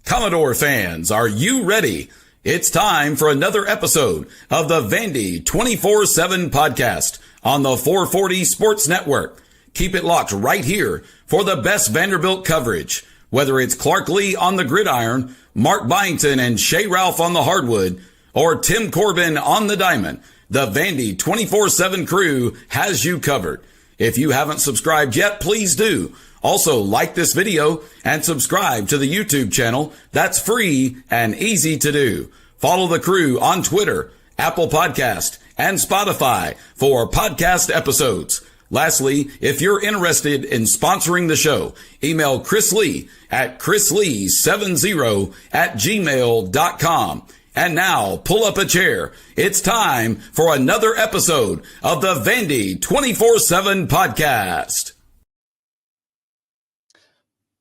Commodore fans, are you ready? It's time for another episode of the Vandy 24/7 podcast on the 440 Sports Network. Keep it locked right here for the best Vanderbilt coverage. Whether it's Clark Lee on the gridiron, Mark Byington and Shea Ralph on the hardwood, or Tim Corbin on the diamond, the Vandy 24/7 crew has you covered. If you haven't subscribed yet, please do. Also, like this video and subscribe to the YouTube channel. That's free and easy to do. Follow the crew on Twitter, Apple Podcast, and Spotify for podcast episodes. Lastly, if you're interested in sponsoring the show, email Chris Lee at chrislee70@gmail.com. And now, pull up a chair. It's time for another episode of the Vandy 24/7 podcast.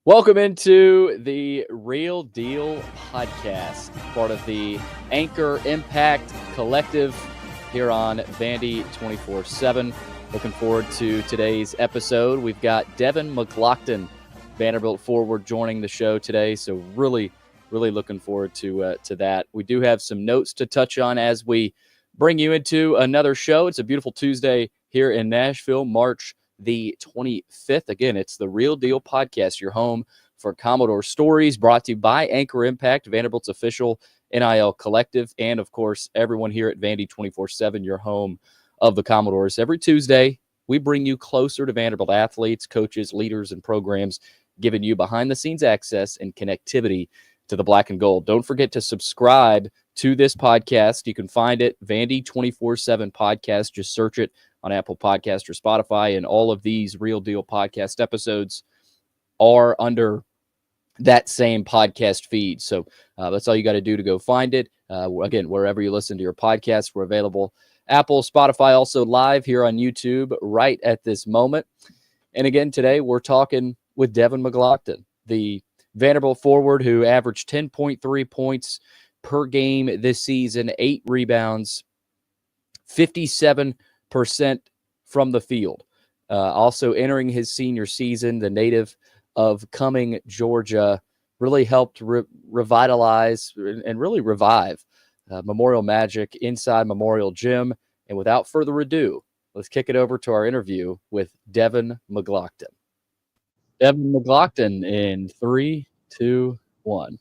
Welcome into the Real Deal podcast, part of the Anchor Impact Collective here on Vandy 24/7. Looking forward to today's episode. We've got Devin McGlockton, Vanderbilt forward, joining the show today, so really looking forward to that. We do have some notes to touch on as we bring you into another show. It's a beautiful Tuesday here in Nashville, March the 25th. Again, it's the Real Deal podcast, your home for Commodore stories, brought to you by Anchor Impact, Vanderbilt's official NIL collective, and of course, everyone here at Vandy 24/7, your home of the Commodores. Every Tuesday, we bring you closer to Vanderbilt athletes, coaches, leaders, and programs, giving you behind-the-scenes access and connectivity to the black and gold. Don't forget to subscribe to this podcast. You can find it, Vandy 24/7 podcast. Just search it on Apple Podcast or Spotify, and all of these Real Deal podcast episodes are under that same podcast feed. So that's all you got to do to go find it. Again, wherever you listen to your podcasts, we're available. Apple, Spotify, also live here on YouTube right at this moment. And again, today we're talking with Devin McGlockton, the Vanderbilt forward who averaged 10.3 points per game this season, 8 rebounds, 57% from the field. Also entering his senior season, the native of Cumming, Georgia, really helped revitalize and really revive Memorial Magic inside Memorial Gym. And without further ado, let's kick it over to our interview with Devin McGlockton. Devin McGlockton in 3, 2, 1.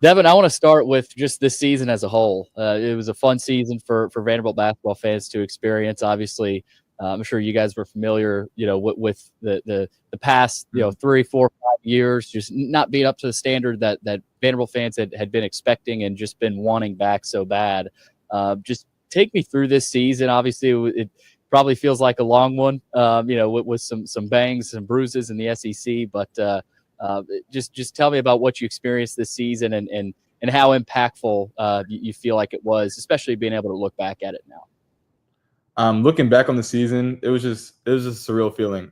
Devin, I want to start with just this season as a whole. It was a fun season for Vanderbilt basketball fans to experience. Obviously, I'm sure you guys were familiar, with the past, 3, 4, 5 years, just not being up to the standard that Vanderbilt fans had been expecting and just been wanting back so bad. Just take me through this season. Obviously, it probably feels like a long one, with some bangs and bruises in the SEC, but just tell me about what you experienced this season and how impactful you feel like it was, especially being able to look back at it now. Looking back on the season, it was just a surreal feeling.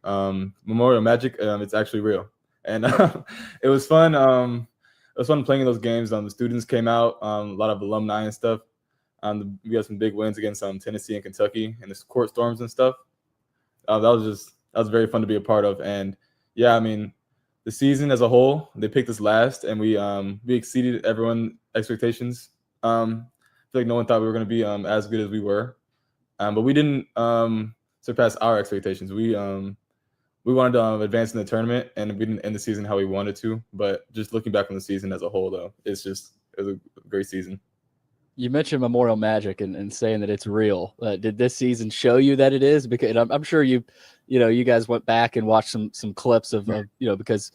Memorial Magic, it's actually real, and it was fun. It was fun playing in those games. The students came out, a lot of alumni and stuff. We got some big wins against Tennessee and Kentucky, and the court storms and stuff. That was very fun to be a part of. And yeah, I mean, the season as a whole, they picked us last, and we exceeded everyone's expectations. I feel like no one thought we were going to be as good as we were. But we didn't surpass our expectations. We wanted to advance in the tournament, and we didn't end the season how we wanted to. But just looking back on the season as a whole, though, it was a great season. You mentioned Memorial Magic and saying that it's real. Did this season show you that it is? Because I'm sure you guys went back and watched some clips of because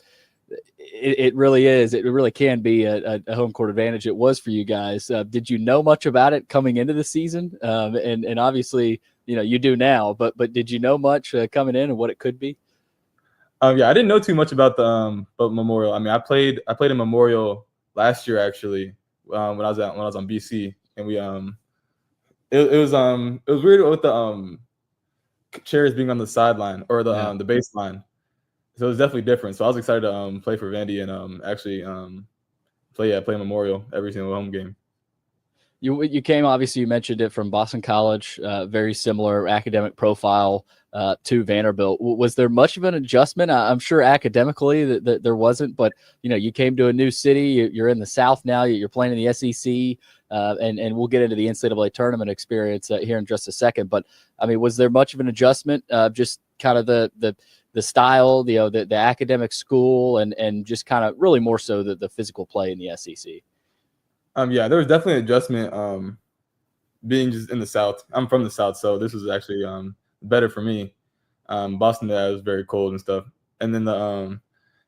it really is. It really can be a home court advantage. It was for you guys. Did you know much about it coming into the season? And obviously, you do now. But did you know much coming in and what it could be? Yeah, I didn't know too much about the Memorial. I mean, I played in Memorial last year actually when I was on BC, and we it was weird with the chairs being on the sideline or the baseline. So it was definitely different. So I was excited to play for Vandy and actually play Memorial every single home game. You came, obviously, you mentioned it, from Boston College, very similar academic profile to Vanderbilt. Was there much of an adjustment? I'm sure academically that there wasn't, but you came to a new city. You're in the South now. You're playing in the SEC, and we'll get into the NCAA tournament experience here in just a second. But I mean, was there much of an adjustment? Just kind of the style, the academic school, and just kind of really more so the physical play in the SEC. Yeah, there was definitely an adjustment. Being just in the South, I'm from the South, so this was actually better for me. Boston, was very cold and stuff, and then the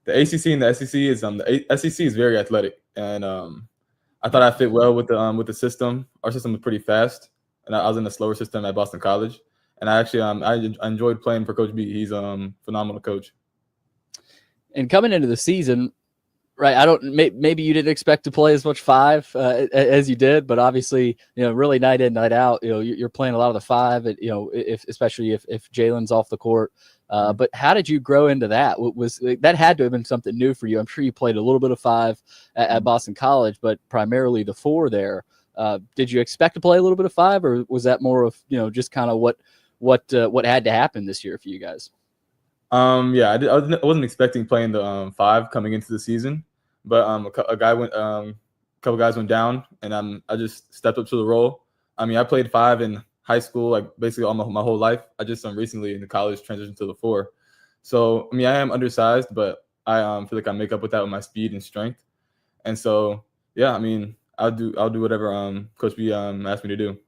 ACC and the SEC is the SEC is very athletic, and I thought I fit well with the system. Our system was pretty fast, and I was in a slower system at Boston College, and I actually I enjoyed playing for Coach B. He's a phenomenal coach. And coming into the season, right? Maybe you didn't expect to play as much 5 as you did, but obviously, really night in, night out, you're playing a lot of the 5, especially if Jalen's off the court. But how did you grow into that? That had to have been something new for you? I'm sure you played a little bit of 5 at Boston College, but primarily the 4 there. Did you expect to play a little bit of 5, or was that more of just kind of what had to happen this year for you guys? Yeah, I wasn't expecting playing the 5 coming into the season, but a couple guys went down, and I just stepped up to the role. I mean, I played 5 in high school, like basically all my whole life. I just recently in the college transitioned to the 4. So I mean, I am undersized, but I feel like I make up with that with my speed and strength. And so yeah, I mean, I'll do whatever Coach B asked me to do.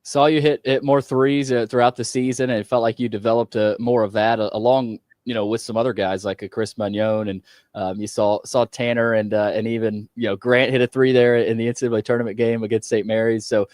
Saw you hit more threes throughout the season, and it felt like you developed more of that along, with some other guys like a Chris Magnon, and you saw Tanner and even Grant hit a 3 there in the NCAA tournament game against St. Mary's. So,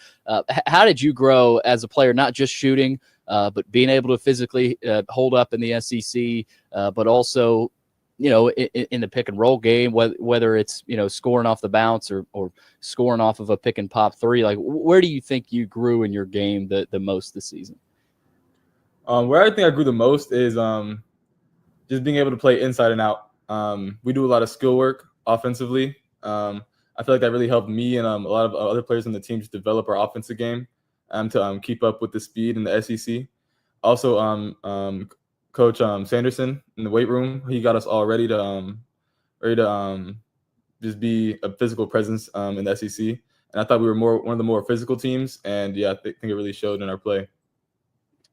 how did you grow as a player, not just shooting, but being able to physically hold up in the SEC, but also in the pick and roll game, whether it's, scoring off the bounce or scoring off of a pick and pop 3, like where do you think you grew in your game the most this season? Where I think I grew the most is just being able to play inside and out. We do a lot of skill work offensively. I feel like that really helped me and a lot of other players on the team just develop our offensive game to keep up with the speed in the SEC. Also, Coach Sanderson in the weight room, he got us all ready to just be a physical presence in the SEC. And I thought we were one of the more physical teams. And yeah, I think it really showed in our play.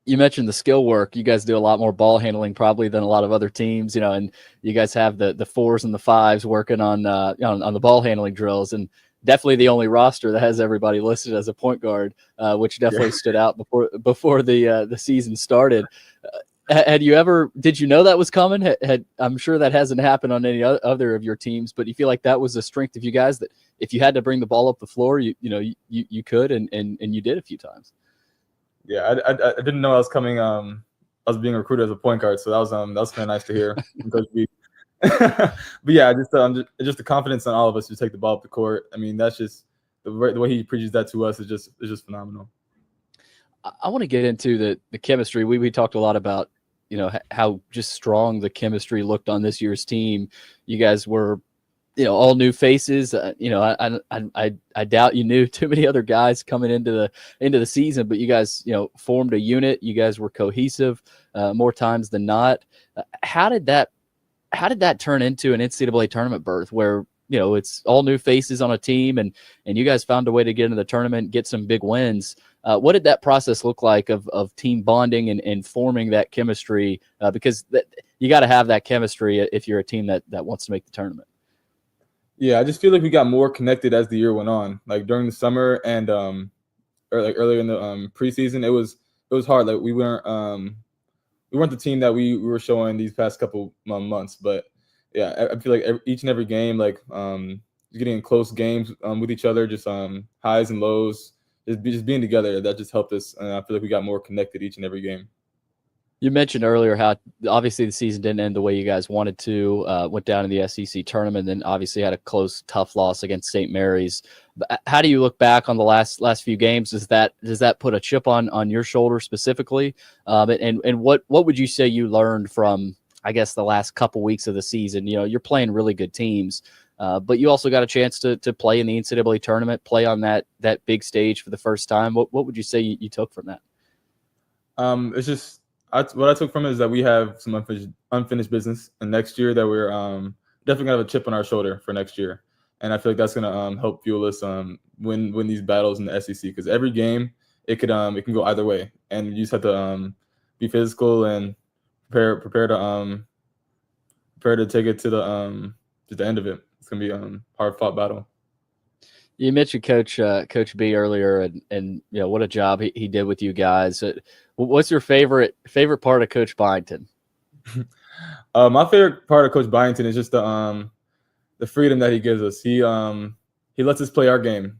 You mentioned the skill work. You guys do a lot more ball handling probably than a lot of other teams, and you guys have the 4s and the 5s working on the ball handling drills, and definitely the only roster that has everybody listed as a point guard, which definitely stood out before the season started. Did you know that was coming? I'm sure that hasn't happened on any other of your teams, but you feel like that was a strength of you guys, that if you had to bring the ball up the floor, you could, and you did a few times. Yeah, I didn't know I was coming. I was being recruited as a point guard, so that was kind of nice to hear from Coach B. But yeah, just the confidence on all of us to take the ball up the court. I mean, that's just the way he preaches that to us is just phenomenal. I want to get into the chemistry. We talked a lot about how just strong the chemistry looked on this year's team. You guys were all new faces. I doubt you knew too many other guys coming into the season, but you guys formed a unit. You guys were cohesive more times than not. How did that turn into an NCAA tournament berth where it's all new faces on a team, and you guys found a way to get into the tournament, get some big wins? What did that process look like of team bonding and forming that chemistry? Because you got to have that chemistry if you're a team that wants to make the tournament. Yeah, I just feel like we got more connected as the year went on. Like during the summer and or like earlier in the preseason, it was hard. Like we weren't the team that we were showing these past couple months. But yeah, I feel like each and every game, like getting in close games with each other, just highs and lows, just being together, that just helped us. And I feel like we got more connected each and every game. You mentioned earlier how obviously the season didn't end the way you guys wanted to. Went down in the SEC tournament, then obviously had a close, tough loss against St. Mary's. But how do you look back on the last few games? Does that put a chip on your shoulder specifically? And what would you say you learned from, I guess, the last couple weeks of the season? You're playing really good teams. But you also got a chance to play in the NCAA tournament, play on that big stage for the first time. What would you say you took from that? It's just what I took from it is that we have some unfinished business, and next year that we're definitely gonna have a chip on our shoulder for next year, and I feel like that's gonna help fuel us win these battles in the SEC, because every game it can go either way, and you just have to be physical and prepare to take it to the end of it. It's gonna be a hard fought battle. You mentioned Coach B earlier, and what a job he did with you guys. What's your favorite part of Coach Byington? My favorite part of Coach Byington is just the freedom that he gives us. He lets us play our game,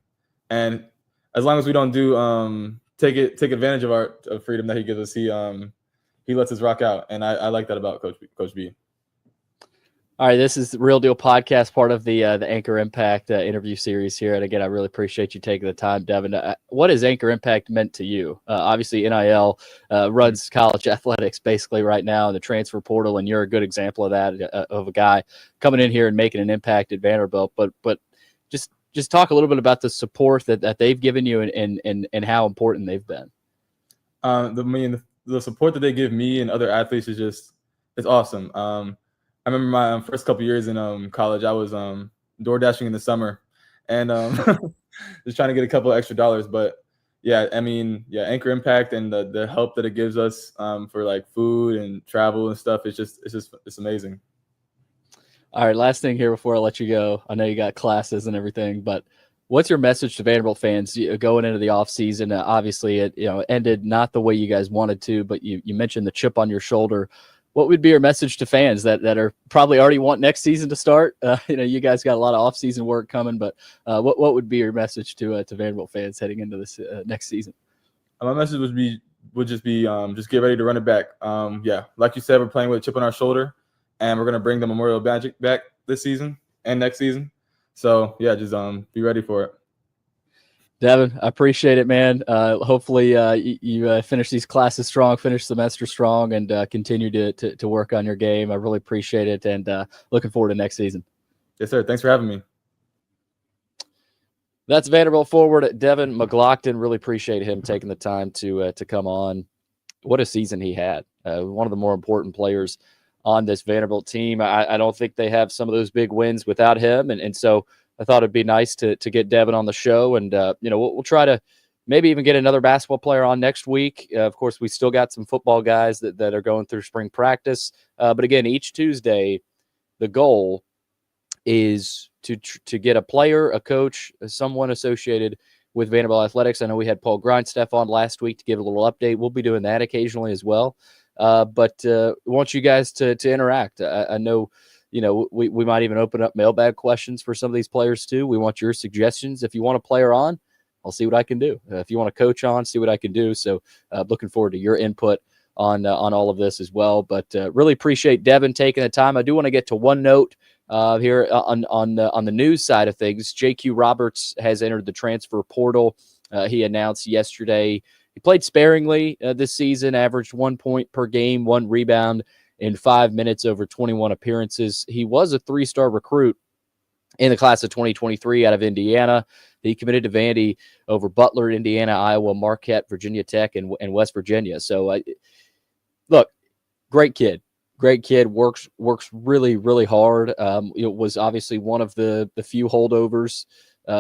and as long as we don't take advantage of our freedom that he gives us, he lets us rock out, and I like that about Coach B. All right, this is the Real Deal Podcast, part of the Anchor Impact interview series here. And again, I really appreciate you taking the time, Devin. What has Anchor Impact meant to you? Obviously, NIL runs college athletics basically right now in the transfer portal, and you're a good example of that, of a guy coming in here and making an impact at Vanderbilt. But just talk a little bit about the support that they've given you and how important they've been. The support that they give me and other athletes it's awesome. I remember my first couple years in college, I was door dashing in the summer and just trying to get a couple of extra dollars. But Anchor Impact and the help that it gives us for like food and travel and stuff, it's amazing. All right, last thing here before I let you go. I know you got classes and everything, but what's your message to Vanderbilt fans going into the offseason? Obviously, it ended not the way you guys wanted to, but you mentioned the chip on your shoulder. What would be your message to fans that are probably already want next season to start? You guys got a lot of off-season work coming, but what would be your message to Vanderbilt fans heading into this next season? My message would just be just get ready to run it back. Like you said, we're playing with a chip on our shoulder, and we're going to bring the Memorial Magic back this season and next season. So, just be ready for it. Devin, I appreciate it, man. Hopefully you finish these classes strong, finish semester strong, and continue to work on your game. I really appreciate it, and looking forward to next season. Yes, sir. Thanks for having me. That's Vanderbilt forward Devin McGlockton. Really appreciate him taking the time to come on. What a season he had. One of the more important players on this Vanderbilt team. I don't think they have some of those big wins without him, and so I thought it'd be nice to get Devin on the show, and we'll try to maybe even get another basketball player on next week. Of course, we still got some football guys that are going through spring practice. But again, each Tuesday, the goal is to get a player, a coach, someone associated with Vanderbilt athletics. I know we had Paul Grindstaff on last week to give a little update. We'll be doing that occasionally as well. But we want you guys to interact. I know. We might even open up mailbag questions for some of these players too. We want your suggestions. If you want a player on, I'll see what I can do. If you want a coach on, see what I can do. So looking forward to your input on all of this as well. But really appreciate Devin taking the time. I do want to get to one note here on the news side of things. J.Q. Roberts has entered the transfer portal. He announced yesterday he played sparingly this season, averaged 1 point per game, 1 rebound in 5 minutes over 21 appearances. He was a 3-star recruit in the class of 2023 out of Indiana. He committed to Vandy over Butler, Indiana, Iowa, Marquette, Virginia Tech, and West Virginia. So, look, great kid. Works really, really hard. It was obviously one of the few holdovers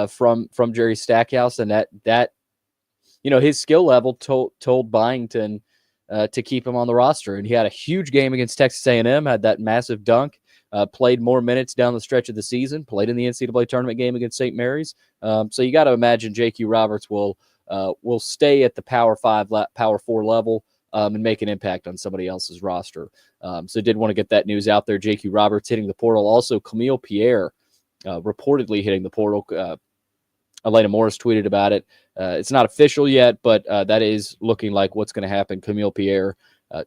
from Jerry Stackhouse, and that his skill level told Byington to keep him on the roster. And he had a huge game against Texas A&M, had that massive dunk, played more minutes down the stretch of the season, played in the NCAA tournament game against St. Mary's. So you got to imagine J.Q. Roberts will stay at the Power 5, Power 4 level and make an impact on somebody else's roster. So did want to get that news out there. J.Q. Roberts hitting the portal. Also, Camille Pierre reportedly hitting the portal. Elena Morris tweeted about it. It's not official yet, but that is looking like what's going to happen. Camille Pierre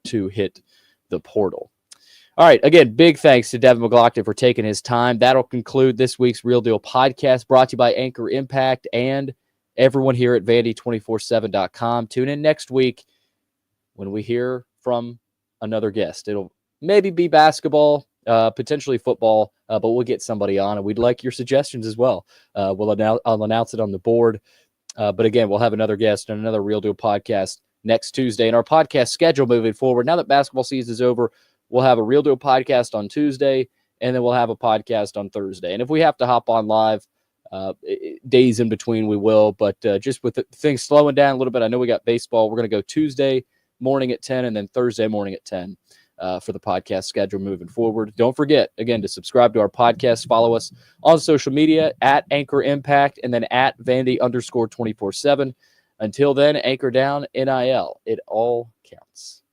to hit the portal. All right. Again, big thanks to Devin McGlockton for taking his time. That'll conclude this week's Real Deal Podcast, brought to you by Anchor Impact and everyone here at Vandy247.com. Tune in next week when we hear from another guest. It'll maybe be basketball. potentially football, but we'll get somebody on, and we'd like your suggestions as well. I'll announce it on the board. But again, we'll have another guest on another Real Deal podcast next Tuesday. And our podcast schedule moving forward, now that basketball season is over, we'll have a Real Deal podcast on Tuesday, and then we'll have a podcast on Thursday. And if we have to hop on live days in between, we will. But just with things slowing down a little bit, I know we got baseball. We're going to go Tuesday morning at 10 and then Thursday morning at 10 for the podcast schedule moving forward. Don't forget, again, to subscribe to our podcast. Follow us on social media at Anchor Impact and then at Vandy_247. Until then, anchor down, NIL. It all counts.